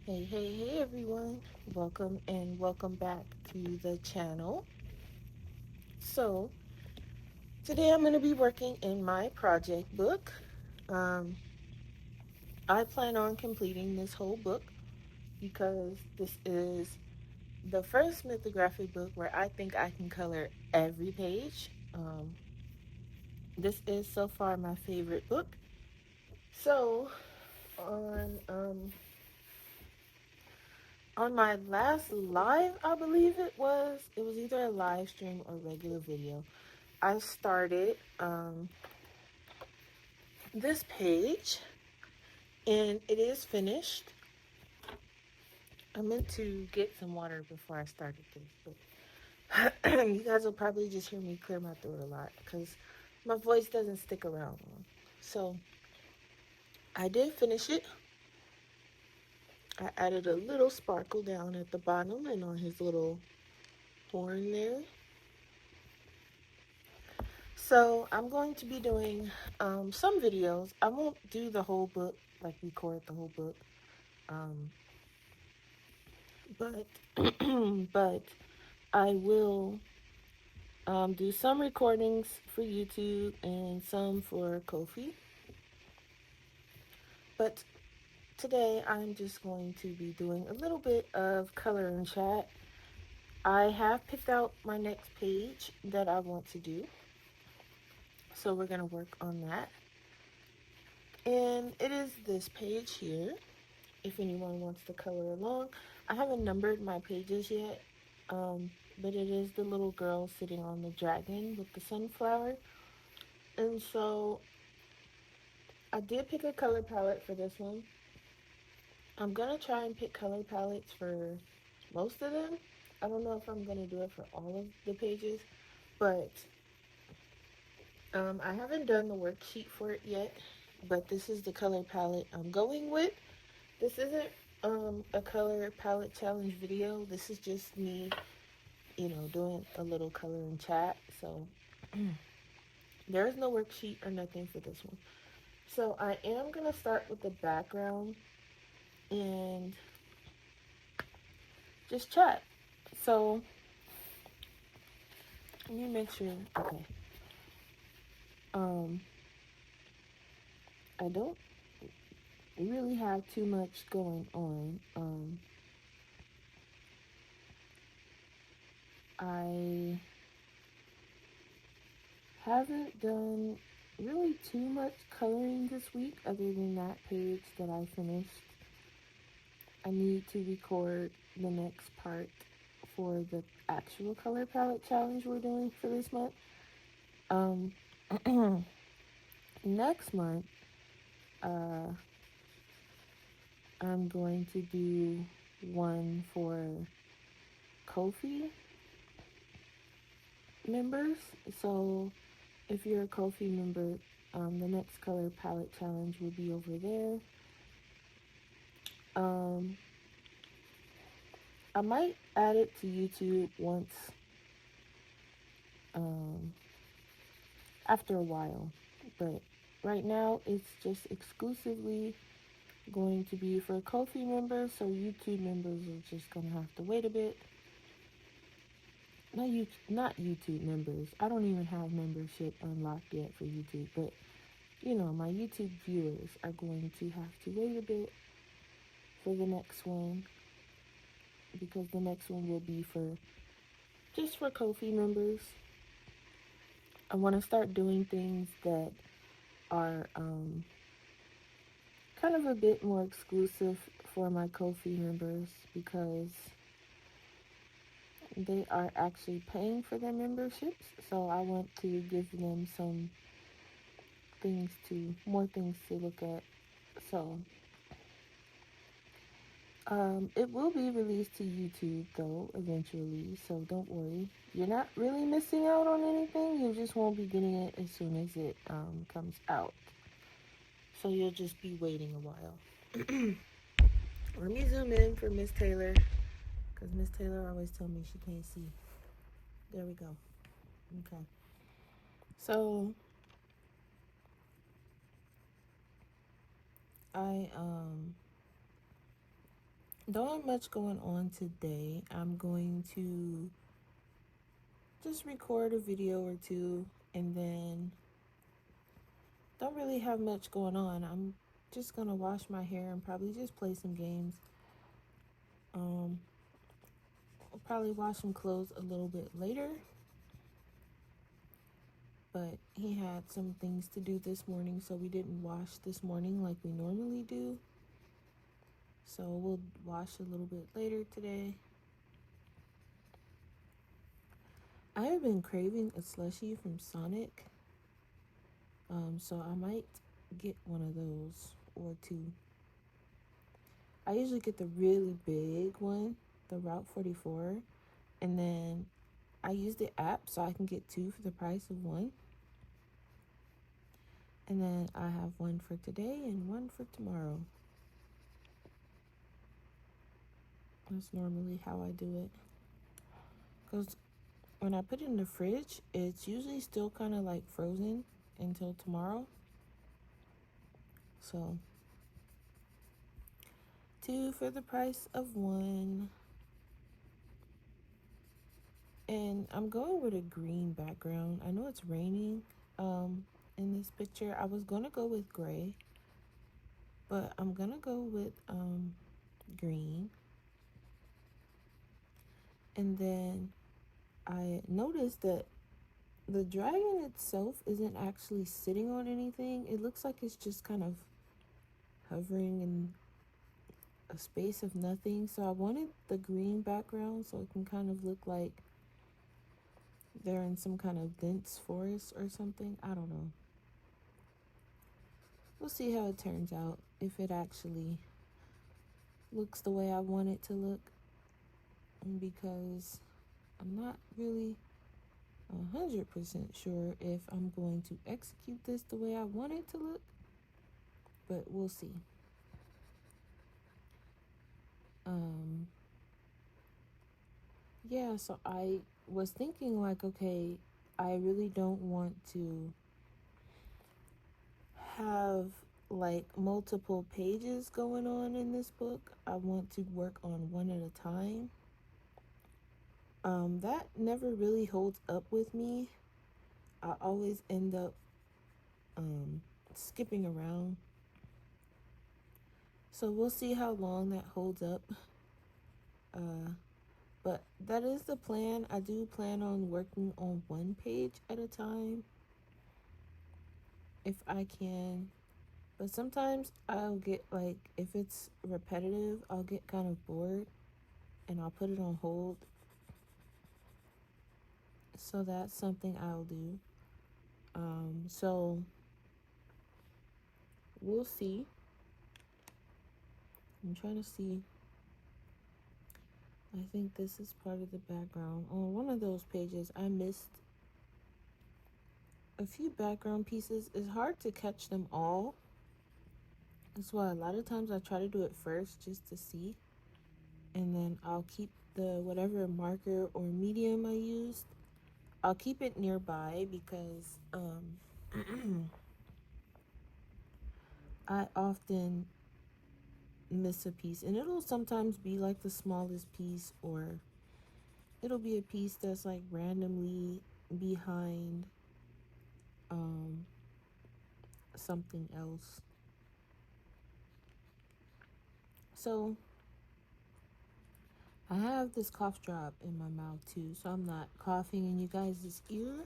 Hey everyone. Welcome back to the channel. So, today I'm going to be working in my project book. Um, I plan on completing this whole book because this is the first mythographic book where I think I can color every page. This is so far my favorite book. So, on um, on my last live, I believe it was either a live stream or regular video. I started this page and it is finished. I meant to get some water before I started this, but you guys will probably just hear me clear my throat a lot because my voice doesn't stick around long. So I did finish it. I added a little sparkle down at the bottom and on his little horn there. So I'm going to be doing some videos. I won't do the whole book, like record the whole book. Um, but but I will do some recordings for YouTube and some for Kofi. But today I'm just going to be doing a little bit of color and chat. I have picked out my next page that I want to do. So we're going to work on that. And it is this page here. If anyone wants to color along. I haven't numbered my pages yet. But it is the little girl sitting on the dragon with the sunflower. And so I did pick a color palette for this one. I'm going to try and pick color palettes for most of them. I don't know if I'm going to do it for all of the pages, but I haven't done the worksheet for it yet, but this is the color palette I'm going with. This isn't a color palette challenge video. This is just me, doing a little color and chat. So there is no worksheet or nothing for this one. So I am going to start with the background and just chat. So let me make sure. Okay. Um, I don't really have too much going on. I haven't done really too much coloring this week other than that page that I finished. I need to record the next part for the actual color palette challenge we're doing for this month. Um, next month, uh, I'm going to do one for Kofi members. So if you're a Kofi member, the next color palette challenge will be over there. Um, I might add it to YouTube once, um, after a while, but right now it's just exclusively going to be for Kofi members, so YouTube members are just gonna have to wait a bit. Not YouTube members. I don't even have membership unlocked yet for YouTube, but my YouTube viewers are going to have to wait a bit for the next one because the next one will be for Kofi members. I want to start doing things that are kind of a bit more exclusive for my Kofi members because they are actually paying for their memberships. So I want to give them more things to look at. So it will be released to YouTube though eventually, so don't worry. You're not really missing out on anything. You just won't be getting it as soon as it comes out. So you'll just be waiting a while. Let me zoom in for Miss Taylor, because Miss Taylor always tells me she can't see. There we go. Okay. So I Don't have much going on today. I'm going to just record a video or two, and then don't really have much going on. I'm just gonna wash my hair and probably just play some games. Um, I'll probably wash some clothes a little bit later, but he had some things to do this morning, so we didn't wash this morning like we normally do. So we'll wash a little bit later today. I have been craving a slushie from Sonic, so I might get one of those or two. I usually get the really big one, the Route 44, and then I use the app so I can get two for the price of one. And then I have one for today and one for tomorrow. That's normally how I do it. Because when I put it in the fridge, it's usually still kind of like frozen until tomorrow. So, two for the price of one. And I'm going with a green background. I know it's raining in this picture. I was going to go with gray, but I'm going to go with green. And then I noticed that the dragon itself isn't actually sitting on anything. It looks like it's just kind of hovering in a space of nothing. So I wanted the green background so it can kind of look like they're in some kind of dense forest or something. I don't know. We'll see how it turns out, if it actually looks the way I want it to look, because I'm not really 100% sure if I'm going to execute this the way I want it to look, but we'll see. Yeah, so I was thinking like, okay, I really don't want to have like multiple pages going on in this book. I want to work on one at a time. That never really holds up with me. I always end up skipping around. So we'll see how long that holds up. But that is the plan. I do plan on working on one page at a time if I can. But sometimes I'll get like, if it's repetitive, I'll get kind of bored and I'll put it on hold. So that's something I'll do. So we'll see. I'm trying to see. I think this is part of the background. On one of those pages, I missed a few background pieces. It's hard to catch them all. That's why a lot of times I try to do it first just to see. And then I'll keep the whatever marker or medium I used, I'll keep it nearby because I often miss a piece. And it'll sometimes be like the smallest piece, or it'll be a piece that's like randomly behind something else. So I have this cough drop in my mouth too, so I'm not coughing in you guys' ear.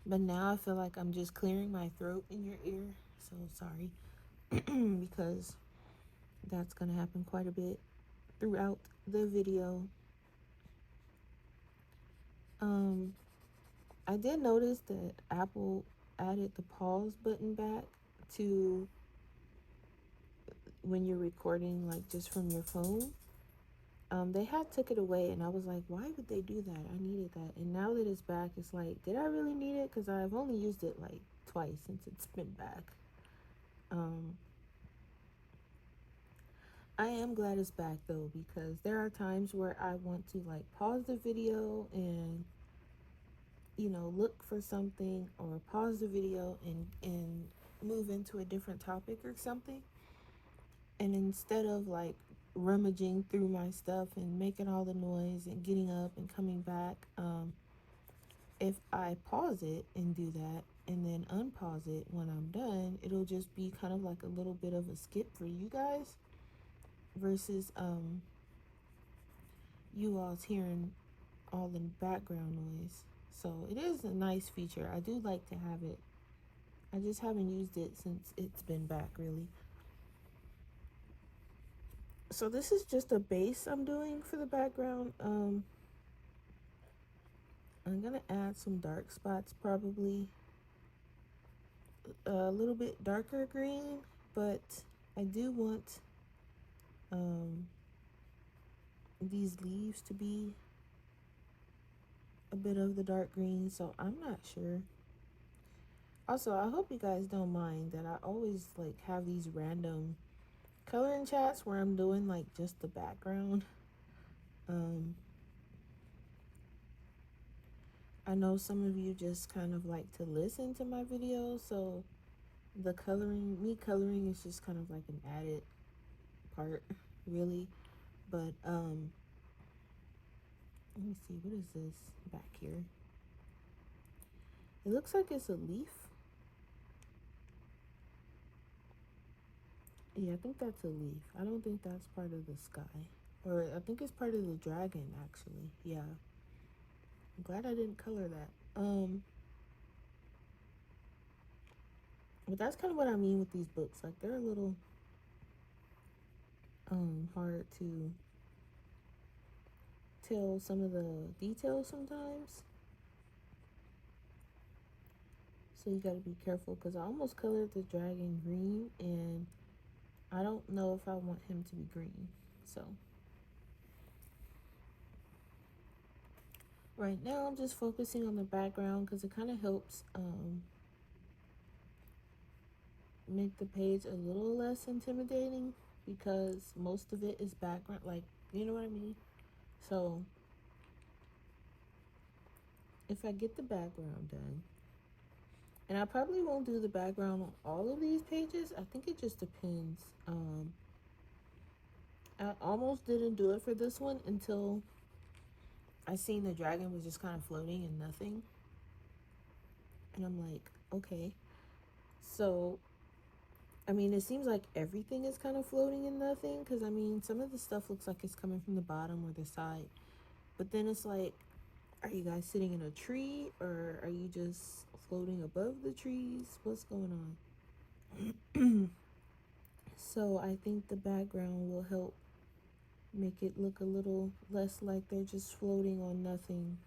But now I feel like I'm just clearing my throat in your ear. So sorry. Because that's going to happen quite a bit throughout the video. I did notice that Apple added the pause button back to when you're recording, like just from your phone. They had took it away, and I was like, why would they do that? I needed that. And now that it's back, it's like, did I really need it? Because I've only used it like twice since it's been back. I am glad it's back though, because there are times where I want to like pause the video and look for something, or pause the video and move into a different topic or something. And instead of like rummaging through my stuff and making all the noise and getting up and coming back, if I pause it and do that and then unpause it when I'm done, it'll just be kind of like a little bit of a skip for you guys versus you all's hearing all the background noise. So it is a nice feature. I do like to have it. I just haven't used it since it's been back, really. So this is just a base I'm doing for the background. I'm gonna add some dark spots, probably a little bit darker green, but I do want um, these leaves to be a bit of the dark green, so I'm not sure. Also, I hope you guys don't mind that I always like have these random coloring chats where I'm doing like just the background. Um, I know some of you just kind of like to listen to my videos, so me coloring is just kind of like an added part, really. But let me see, what is this back here? It looks like it's a leaf. Yeah, I think that's a leaf. I don't think that's part of the sky. Or I think it's part of the dragon, actually. Yeah. I'm glad I didn't color that. But that's kind of what I mean with these books. Like they're a little hard to tell some of the details sometimes. So you gotta be careful because I almost colored the dragon green and I don't know if I want him to be green. So right now I'm just focusing on the background because it kind of helps make the page a little less intimidating because most of it is background, like, you know what I mean? So if I get the background done, and I probably won't do the background on all of these pages, I think it just depends. I almost didn't do it for this one until I seen the dragon was just kind of floating and nothing. And I'm like, okay. So, I mean, it seems like everything is kind of floating and nothing because, I mean, some of the stuff looks like it's coming from the bottom or the side. But then it's like, are you guys sitting in a tree or are you just floating above the trees? What's going on? So I think the background will help make it look a little less like they're just floating on nothing.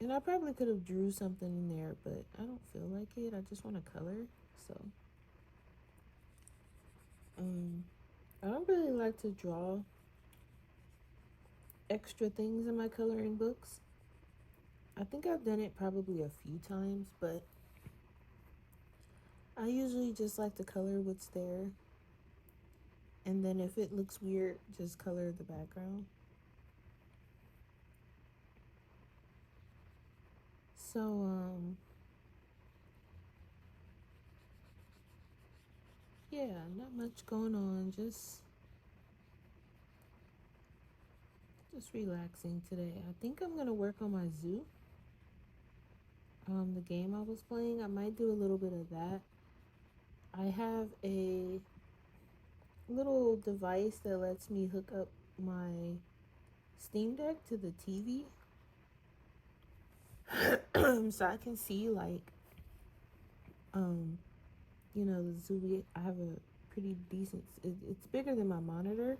And I probably could have drew something in there, but I don't feel like it. I just want to color. So um, I don't really like to draw extra things in my coloring books. I think I've done it probably a few times, but I usually just like to color what's there. And then if it looks weird, just color the background. So, yeah, not much going on. Just relaxing today. I think I'm gonna work on my zoo. The game I was playing, I might do a little bit of that. I have a little device that lets me hook up my Steam Deck to the TV, so I can see like, um, the zoo. I have a pretty decent. It's bigger than my monitor,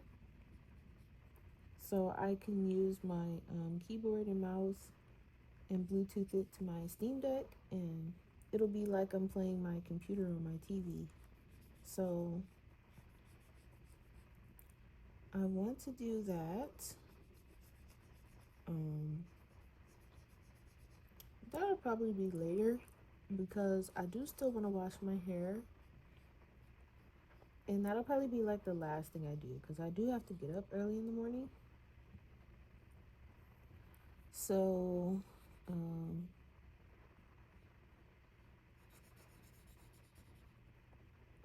so I can use my keyboard and mouse and Bluetooth it to my Steam Deck, and it'll be like I'm playing my computer on my TV. So I want to do that. Um, that'll probably be later because I do still want to wash my hair, and that'll probably be like the last thing I do because I do have to get up early in the morning. So, um,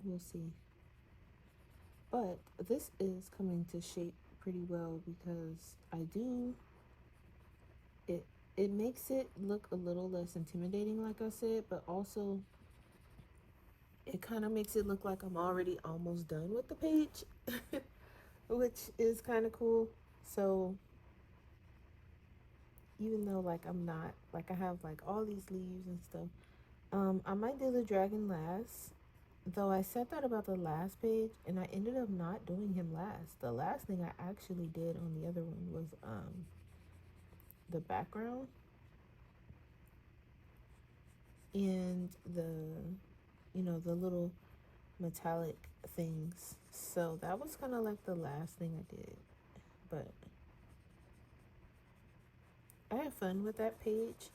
we'll see. But this is coming to shape pretty well because it it makes it look a little less intimidating, like I said, but also it kind of makes it look like I'm already almost done with the page, which is kind of cool. So even though like I'm not, like I have like all these leaves and stuff, I might do the dragon last. Though I said that about the last page, and I ended up not doing him last. The last thing I actually did on the other one was the background and the little metallic things. So that was kind of like the last thing I did. But I had fun with that page.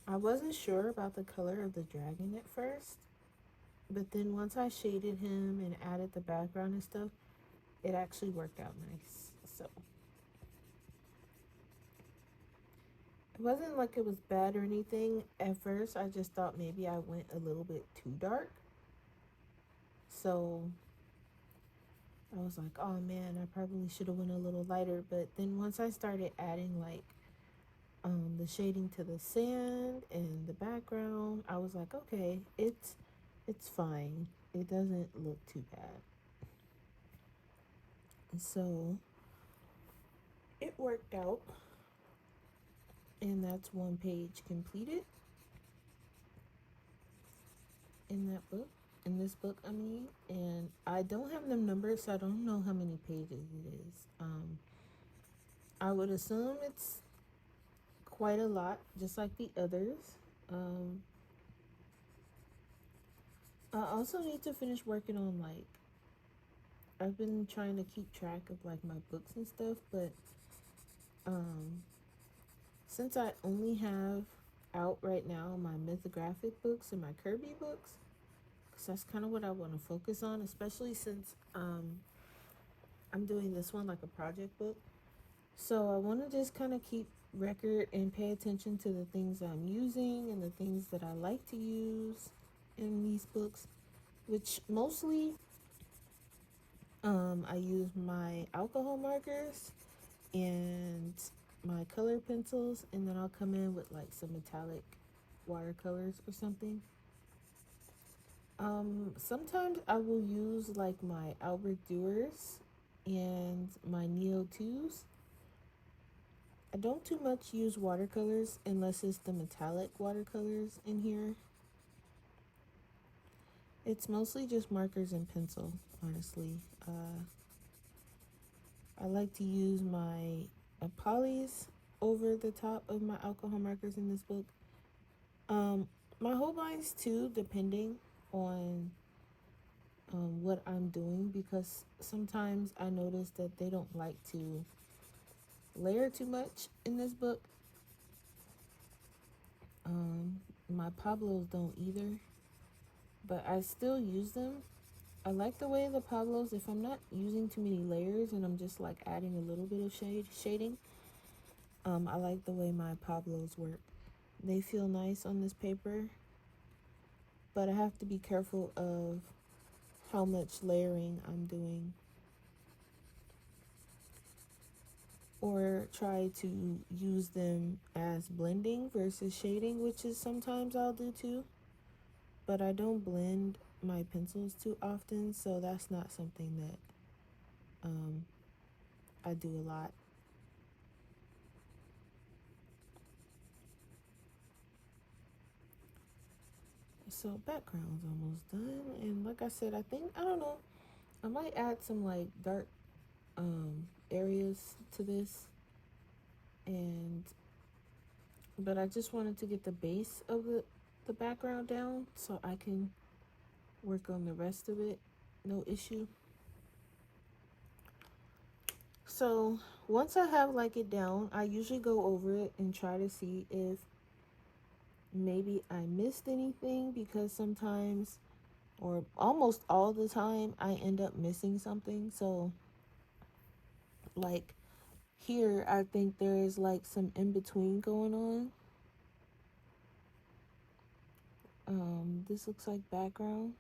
I wasn't sure about the color of the dragon at first, but then once I shaded him and added the background and stuff, it actually worked out nice. So it wasn't like it was bad or anything. At first, I just thought maybe I went a little bit too dark. So I was like, oh man, I probably should have went a little lighter. But then once I started adding like the shading to the sand and the background, I was like, okay, it's fine. It doesn't look too bad. And so it worked out, and that's one page completed in that book. In this book, I mean, and I don't have them numbered, so I don't know how many pages it is. I would assume it's quite a lot, just like the others. Um, I also need to finish working on like I've been trying to keep track of like my books and stuff, but um, since I only have out right now my mythographic books and my Kirby books, because that's kind of what I want to focus on, especially since I'm doing this one like a project book. So I want to just kind of keep record and pay attention to the things I'm using and the things that I like to use in these books, which mostly I use my alcohol markers and my color pencils, and then I'll come in with like some metallic watercolors or something. Sometimes I will use like my Albert Duers and my Neo 2s. I don't too much use watercolors unless it's the metallic watercolors in here. It's mostly just markers and pencil, honestly. I like to use my polys over the top of my alcohol markers in this book. Um, my Holbeins too, depending on what I'm doing, because sometimes I notice that they don't like to layer too much in this book. My Pablos don't either, but I still use them. I like the way the Pablos, if I'm not using too many layers and I'm just like adding a little bit of shading, I like the way my Pablos work. They feel nice on this paper, but I have to be careful of how much layering I'm doing, or try to use them as blending versus shading, which is sometimes I'll do too. But I don't blend my pencils too often, so that's not something that I do a lot. So background's almost done, and like I said, I don't know, I might add some like dark areas to this, and but I just wanted to get the base of the background down so I can work on the rest of it, no issue. So once I have like it down, I usually go over it and try to see if maybe I missed anything, because sometimes, or almost all the time, I end up missing something. So like here, I think there is like some in between going on. This looks like background.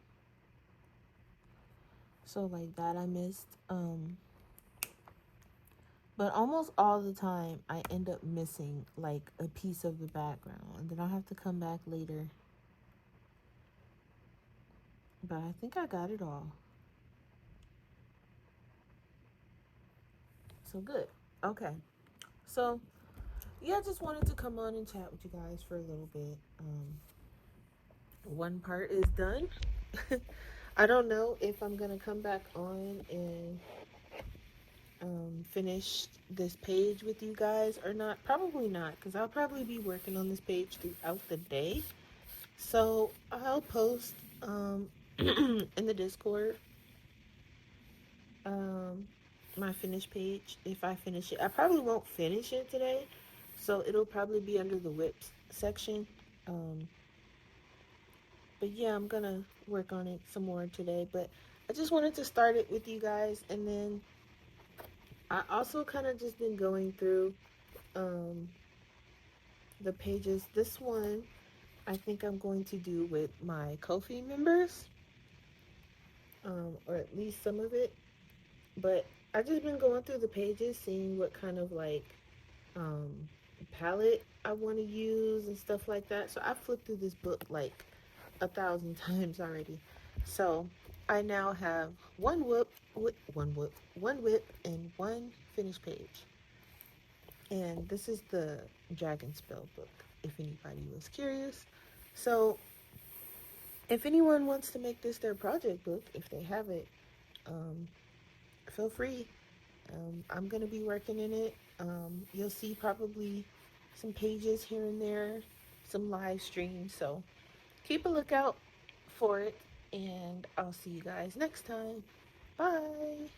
So like that I missed. But almost all the time I end up missing like a piece of the background, and then I'll have to come back later. But I think I got it all. So good. Okay. So yeah, I just wanted to come on and chat with you guys for a little bit. One part is done. I don't know if I'm gonna come back on and finish this page with you guys or not. Probably not, because I'll probably be working on this page throughout the day. So I'll post in the Discord um, my finished page if I finish it. I probably won't finish it today, so it'll probably be under the whips section. Um, but yeah, I'm gonna work on it some more today. But I just wanted to start it with you guys, and then I also kind of just been going through um, the pages. This one I think I'm going to do with my Ko-fi members, or at least some of it. But I just been going through the pages, seeing what kind of like um, palette I want to use and stuff like that. So I flipped through this book like 1,000 times already. So I now have one whip, and one finished page. And this is the Dragonspell book, if anybody was curious. So if anyone wants to make this their project book, if they have it, um, feel free. I'm going to be working in it. You'll see probably some pages here and there, some live streams. So keep a lookout for it, and I'll see you guys next time. Bye.